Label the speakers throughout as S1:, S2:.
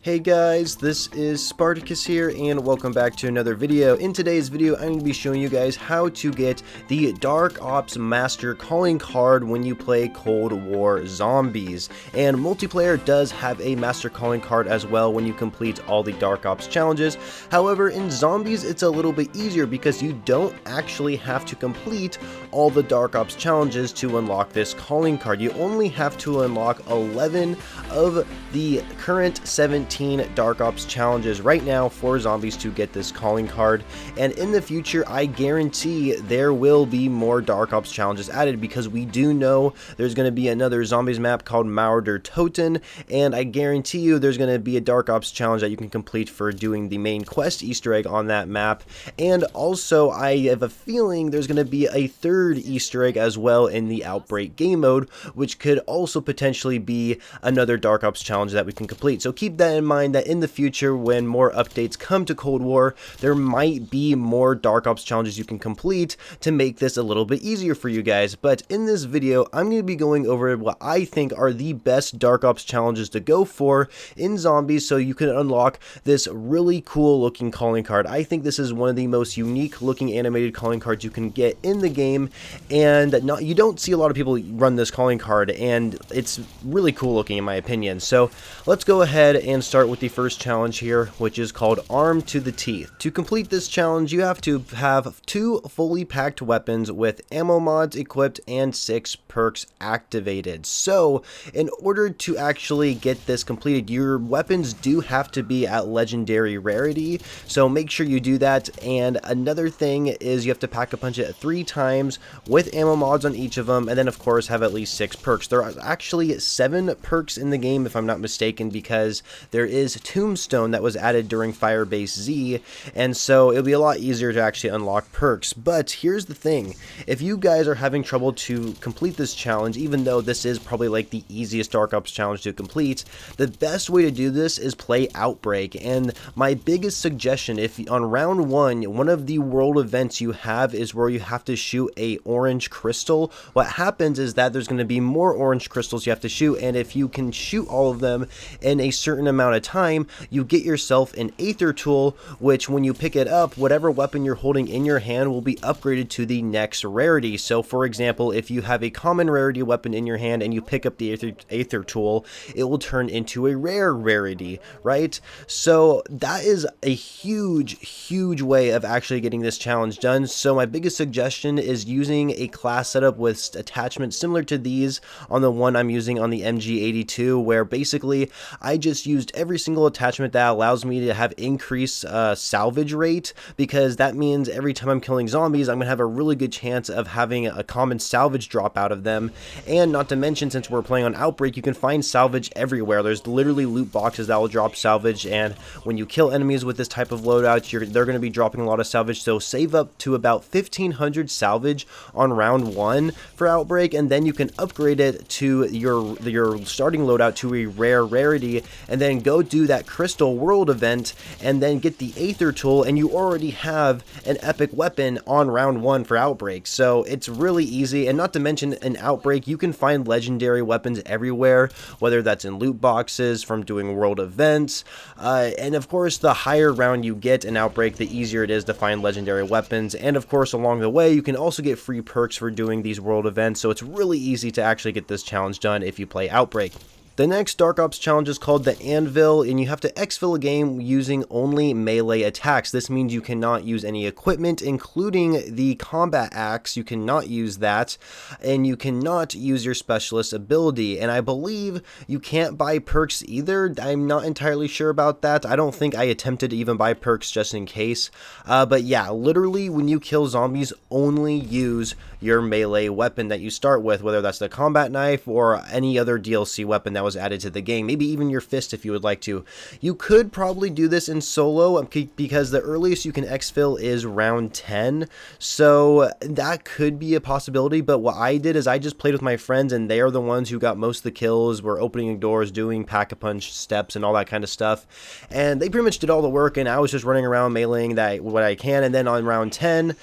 S1: Hey guys, this is Spartacus here and welcome back to another video. In today's video, I'm going to be showing you guys how to get the Dark Ops Master calling card when you play Cold War Zombies. And multiplayer does have a Master calling card as well when you complete all the Dark Ops challenges. However, in Zombies, it's a little bit easier because you don't actually have to complete all the Dark Ops challenges to unlock this calling card. You only have to unlock 11 of the current 17 Dark Ops challenges right now for Zombies to get this calling card, and in the future I guarantee there will be more Dark Ops challenges added because we do know there's going to be another Zombies map called Mauer der Toten, and I guarantee you there's going to be a Dark Ops challenge that you can complete for doing the main quest Easter egg on that map, and also I have a feeling there's going to be a third Easter egg as well in the Outbreak game mode, which could also potentially be another Dark Ops challenge that we can complete. So keep that in mind that in the future when more updates come to Cold War, there might be more Dark Ops challenges you can complete to make this a little bit easier for you guys. But in this video, I'm going to be going over what I think are the best Dark Ops challenges to go for in Zombies so you can unlock this really cool looking calling card. I think this is one of the most unique looking animated calling cards you can get in the game, and you don't see a lot of people run this calling card, and it's really cool looking in my opinion. So let's go ahead and start with the first challenge here, which is called Armed to the Teeth. To complete this challenge, you have to have 2 fully packed weapons with ammo mods equipped and 6 perks activated. So in order to actually get this completed, your weapons do have to be at legendary rarity, so make sure you do that. And another thing is you have to pack a punch it 3 times with ammo mods on each of them, and then of course have at least 6 perks. There are actually 7 perks in the game if I'm not mistaken, because there is Tombstone that was added during Firebase Z, and so it'll be a lot easier to actually unlock perks. But here's the thing, if you guys are having trouble to complete this challenge, even though this is probably like the easiest Dark Ops challenge to complete, the best way to do this is play Outbreak. And my biggest suggestion, if on round 1 of the world events you have is where you have to shoot a orange crystal, what happens is that there's going to be more orange crystals you have to shoot, and if you can shoot all of them in a certain amount of time, you get yourself an Aether tool, which when you pick it up, whatever weapon you're holding in your hand will be upgraded to the next rarity. So for example, if you have a common rarity weapon in your hand and you pick up the Aether tool, it will turn into a rare rarity, right? So that is a huge way of actually getting this challenge done. So my biggest suggestion is using a class setup with attachments similar to these on the one I'm using on the MG82, where basically I just used every single attachment that allows me to have increased salvage rate, because that means every time I'm killing zombies, I'm going to have a really good chance of having a common salvage drop out of them. And not to mention, since we're playing on Outbreak, you can find salvage everywhere. There's literally loot boxes that will drop salvage, and when you kill enemies with this type of loadout, they're going to be dropping a lot of salvage. So save up to about 1500 salvage on round 1 for Outbreak, and then you can upgrade it to your starting loadout to a rare rarity, and then go do that crystal world event and then get the Aether tool, and you already have an epic weapon on round 1 for Outbreak. So it's really easy. And not to mention, in Outbreak you can find legendary weapons everywhere, whether that's in loot boxes from doing world events, and of course the higher round you get in Outbreak, the easier it is to find legendary weapons. And of course along the way you can also get free perks for doing these world events, so it's really easy to actually get this challenge done if you play Outbreak. The next Dark Ops challenge is called the Anvil, and you have to exfil a game using only melee attacks. This means you cannot use any equipment, including the combat axe. You cannot use that, and you cannot use your specialist ability. And I believe you can't buy perks either. I'm not entirely sure about that. I don't think I attempted to even buy perks just in case. But yeah, literally when you kill zombies, only use your melee weapon that you start with, whether that's the combat knife or any other DLC weapon that was added to the game, maybe even your fist if you would like to. You could probably do this in solo because the earliest you can exfil is round 10, so that could be a possibility. But what I did is I just played with my friends, and they are the ones who got most of the kills, were opening doors, doing pack-a-punch steps and all that kind of stuff, and they pretty much did all the work, and I was just running around meleeing what I can. And then on round 10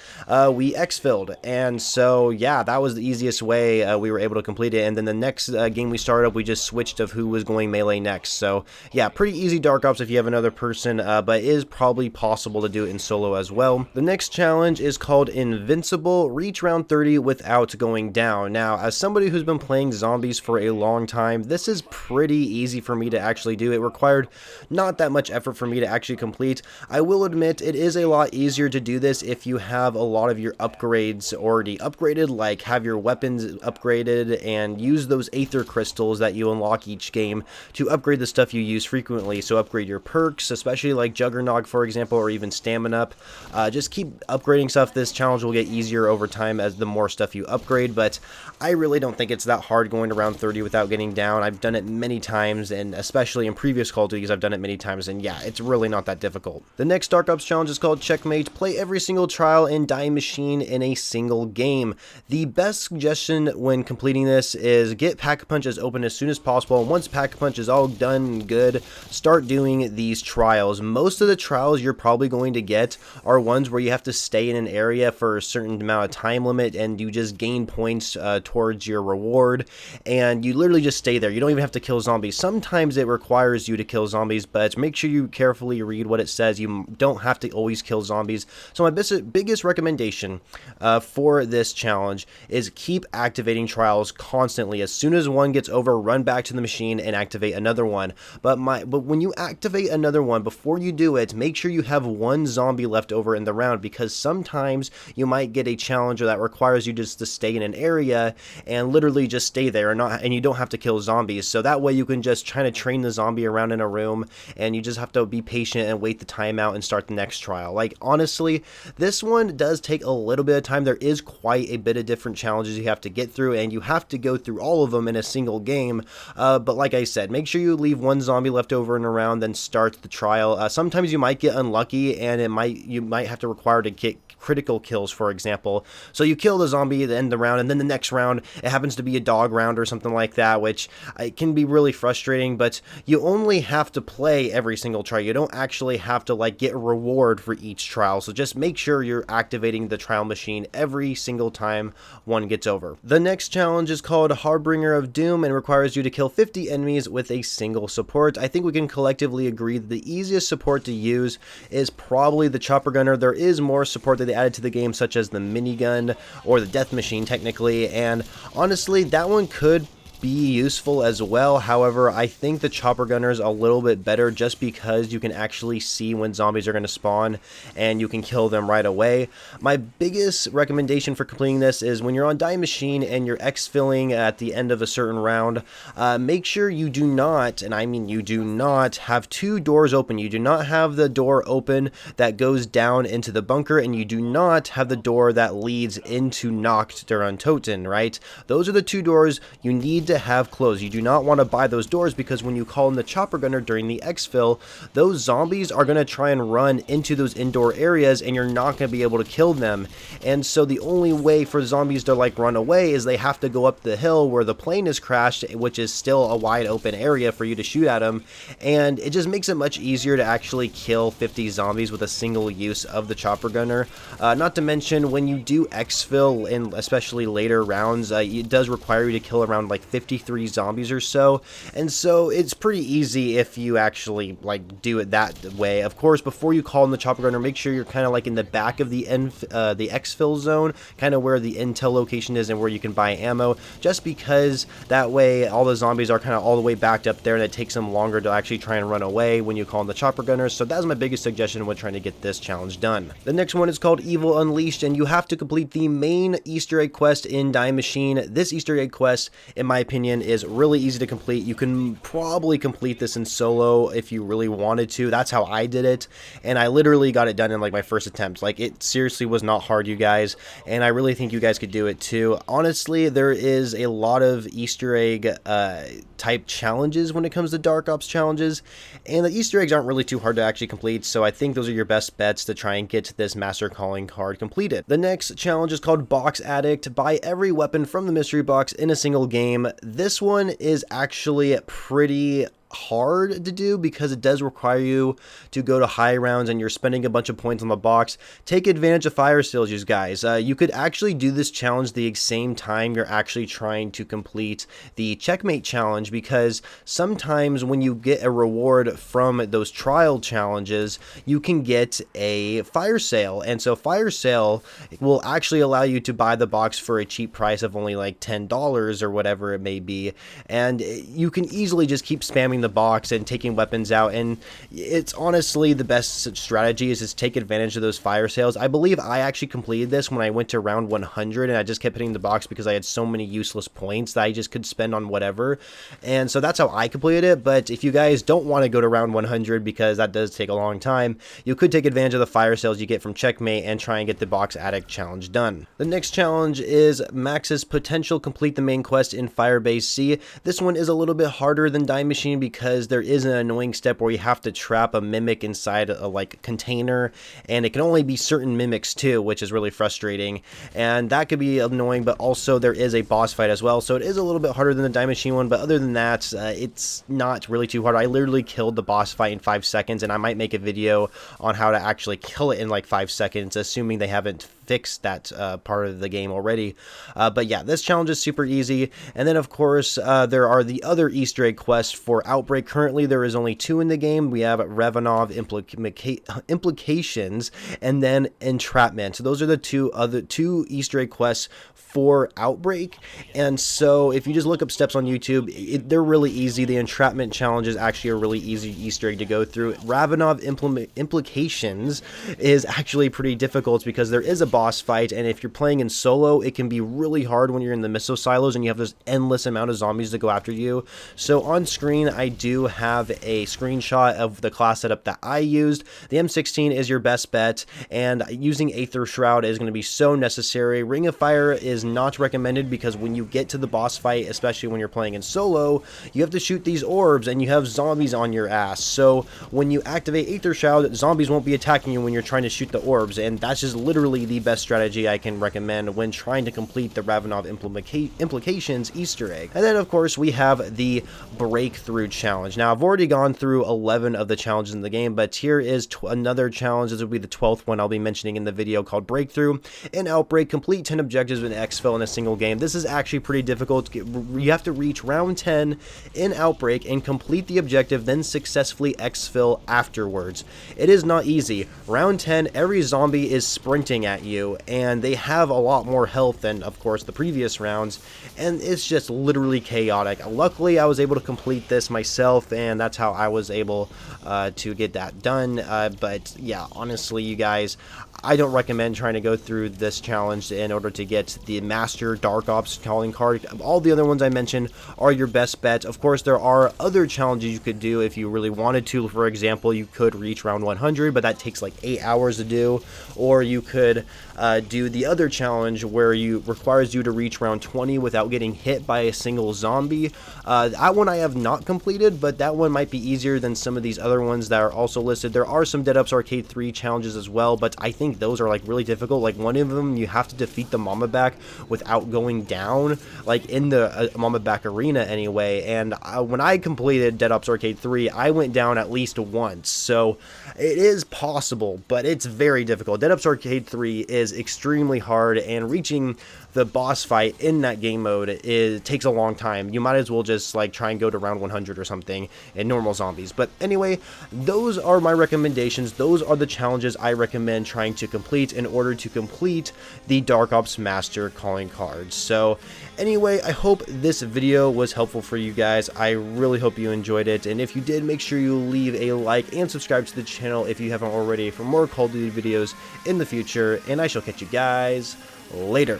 S1: we exfilled, and so yeah, that was the easiest way we were able to complete it. And then the next game we started up, we just switched switched of who was going melee next. So yeah, pretty easy Dark Ops if you have another person, but it is probably possible to do it in solo as well. The next challenge is called Invincible. Reach round 30 without going down. Now, as somebody who's been playing zombies for a long time, this is pretty easy for me to actually do. It required not that much effort for me to actually complete. I will admit it is a lot easier to do this if you have a lot of your upgrades already upgraded, like have your weapons upgraded and use those Aether crystals that you unlock each game to upgrade the stuff you use frequently. So upgrade your perks, especially like Juggernog, for example, or even Stamina up. Just keep upgrading stuff. This challenge will get easier over time as the more stuff you upgrade, but I really don't think it's that hard going to round 30 without getting down. I've done it many times, and especially in previous Call of Duties, I've done it many times, and yeah, it's really not that difficult. The next Dark Ops challenge is called Checkmate. Play every single trial and die machine in a single game. The best suggestion when completing this is get Pack-a-Punch as open as soon as possible, and once Pack-a-Punch is all done and good, start doing these trials. Most of the trials you're probably going to get are ones where you have to stay in an area for a certain amount of time limit, and you just gain points towards your reward, and you literally just stay there. You don't even have to kill zombies. Sometimes it requires you to kill zombies, but make sure you carefully read what it says. You don't have to always kill zombies. So my biggest recommendation for this challenge is keep activating trials constantly. As soon as one gets over, run back to the machine and activate another one. But when you activate another one, before you do it, make sure you have one zombie left over in the round, because sometimes you might get a challenge that requires you just to stay in an area and literally just stay there, and you don't have to kill zombies. So that way you can just try to train the zombie around in a room, and you just have to be patient and wait the time out and start the next trial. Like, honestly, this one does take a little bit of time. There is quite a bit of different challenges you have to get through, and you have to go through all of them in a single game. But like I said, make sure you leave one zombie left over in a round, then start the trial. Sometimes you might get unlucky, and you might have to require to get critical kills, for example. So you kill the zombie at the end of the round, and then the next round it happens to be a dog round or something like that, which it can be really frustrating. But you only have to play every single trial. You don't actually have to like get a reward for each trial. So just make sure you're activating the trial machine every single time one gets over. The next challenge is called Heartbringer of Doom and requires you to kill 50 enemies with a single support. I think we can collectively agree that the easiest support to use is probably the chopper gunner. There is more support that they added to the game, such as the minigun or the death machine technically, and honestly that one could be useful as well. However, I think the chopper gunner is a little bit better just because you can actually see when zombies are going to spawn and you can kill them right away. My biggest recommendation for completing this is when you're on die machine and you're exfilling at the end of a certain round, make sure you do not, and I mean you do not, have two doors open. You do not have the door open that goes down into the bunker, and you do not have the door that leads into Nacht der Untoten, right? Those are the two doors you need to have closed. You do not want to buy those doors, because when you call in the chopper gunner during the exfil, those zombies are going to try and run into those indoor areas, and you're not going to be able to kill them. And so the only way for zombies to like run away is they have to go up the hill where the plane is crashed, which is still a wide open area for you to shoot at them, and it just makes it much easier to actually kill 50 zombies with a single use of the chopper gunner. Not to mention, when you do exfil, in especially later rounds, it does require you to kill around like 53 zombies or so, and so it's pretty easy if you actually like do it that way. Of course, before you call in the chopper gunner, make sure you're kind of like in the back of the exfil zone, kind of where the intel location is and where you can buy ammo, just because that way all the zombies are kind of all the way backed up there, and it takes them longer to actually try and run away when you call in the chopper gunner. So that's my biggest suggestion when trying to get this challenge done. The next one is called Evil Unleashed, and you have to complete the main Easter egg quest in Die Machine. This Easter egg quest, in my opinion, is really easy to complete. You can probably complete this in solo if you really wanted to. That's how I did it, and I literally got it done in like my first attempt. Like, it seriously was not hard, you guys, and I really think you guys could do it too. Honestly, there is a lot of Easter egg type challenges when it comes to Dark Ops challenges, and the Easter eggs aren't really too hard to actually complete, so I think those are your best bets to try and get this Master Calling card completed. The next challenge is called Box Addict. Buy every weapon from the mystery box in a single game. This one is actually pretty hard to do because it does require you to go to high rounds and you're spending a bunch of points on the box. Take advantage of fire sales, you guys. You could actually do this challenge the same time you're actually trying to complete the Checkmate challenge, because sometimes when you get a reward from those trial challenges, you can get a fire sale, and so fire sale will actually allow you to buy the box for a cheap price of only like $10 or whatever it may be, and you can easily just keep spamming the box and taking weapons out. And it's honestly the best strategy is just take advantage of those fire sales. I believe I actually completed this when I went to round 100 and I just kept hitting the box because I had so many useless points that I just could spend on whatever, and so that's how I completed it. But if you guys don't want to go to round 100 because that does take a long time, you could take advantage of the fire sales you get from Checkmate and try and get the box Addict challenge done. The next challenge is Max's Potential, complete the main quest in Firebase C. This one is a little bit harder than Die Machine because there is an annoying step where you have to trap a mimic inside a like container, and it can only be certain mimics too, which is really frustrating, and that could be annoying. But also there is a boss fight as well, so it is a little bit harder than the Die Machine one, but other than that, it's not really too hard. I literally killed the boss fight in 5 seconds, and I might make a video on how to actually kill it in like 5 seconds, assuming they haven't fixed that part of the game already. But yeah, this challenge is super easy. And then of course there are the other Easter egg quests for Outbreak. Currently there is only 2 in the game. We have Revanov Implications and then Entrapment. So those are the two Easter egg quests for Outbreak. And so if you just look up steps on YouTube, they're really easy. The Entrapment challenge is actually a really easy Easter egg to go through. Revanov Implications is actually pretty difficult because there is a boss fight, and if you're playing in solo, it can be really hard when you're in the missile silos and you have this endless amount of zombies to go after you. So on screen I do have a screenshot of the class setup that I used. The M16 is your best bet, and using Aether Shroud is going to be so necessary. Ring of Fire is not recommended because when you get to the boss fight, especially when you're playing in solo, you have to shoot these orbs and you have zombies on your ass. So when you activate Aether Shroud, zombies won't be attacking you when you're trying to shoot the orbs, and that's just literally the best strategy I can recommend when trying to complete the Revanov Implications Easter egg. And then of course we have the Breakthrough challenge. Now I've already gone through 11 of the challenges in the game, but here is another challenge. This will be the 12th one I'll be mentioning in the video, called Breakthrough. In Outbreak, complete 10 objectives in exfil in a single game. This is actually pretty difficult. You have to reach round 10 in Outbreak and complete the objective, then successfully exfil afterwards. It is not easy. Round 10, every zombie is sprinting at you, and they have a lot more health than of course the previous rounds, and it's just literally chaotic. Luckily I was able to complete this myself, and that's how I was able to get that done. But yeah, honestly you guys, I don't recommend trying to go through this challenge in order to get the Master Dark Ops calling card. All the other ones I mentioned are your best bet. Of course, there are other challenges you could do if you really wanted to. For example, you could reach round 100, but that takes like 8 hours to do. Or you could do the other challenge where requires you to reach round 20 without getting hit by a single zombie. That one I have not completed, but that one might be easier than some of these other ones that are also listed. There are some Dead Ups Arcade 3 challenges as well, but I think those are like really difficult. Like one of them, you have to defeat the Mama Back without going down, like in the Mama Back arena anyway. And when I completed Dead Ups Arcade 3, I went down at least once. So it is possible, but it's very difficult. Dead Ups Arcade 3 is extremely hard, and reaching the boss fight in that game mode takes a long time. You might as well just like try and go to round 100 or something in normal zombies. But anyway, those are my recommendations. Those are the challenges I recommend trying to complete in order to complete the Dark Ops Master calling cards. So anyway, I hope this video was helpful for you guys. I really hope you enjoyed it, and if you did, make sure you leave a like and subscribe to the channel if you haven't already for more Call of Duty videos in the future, and I shall catch you guys later.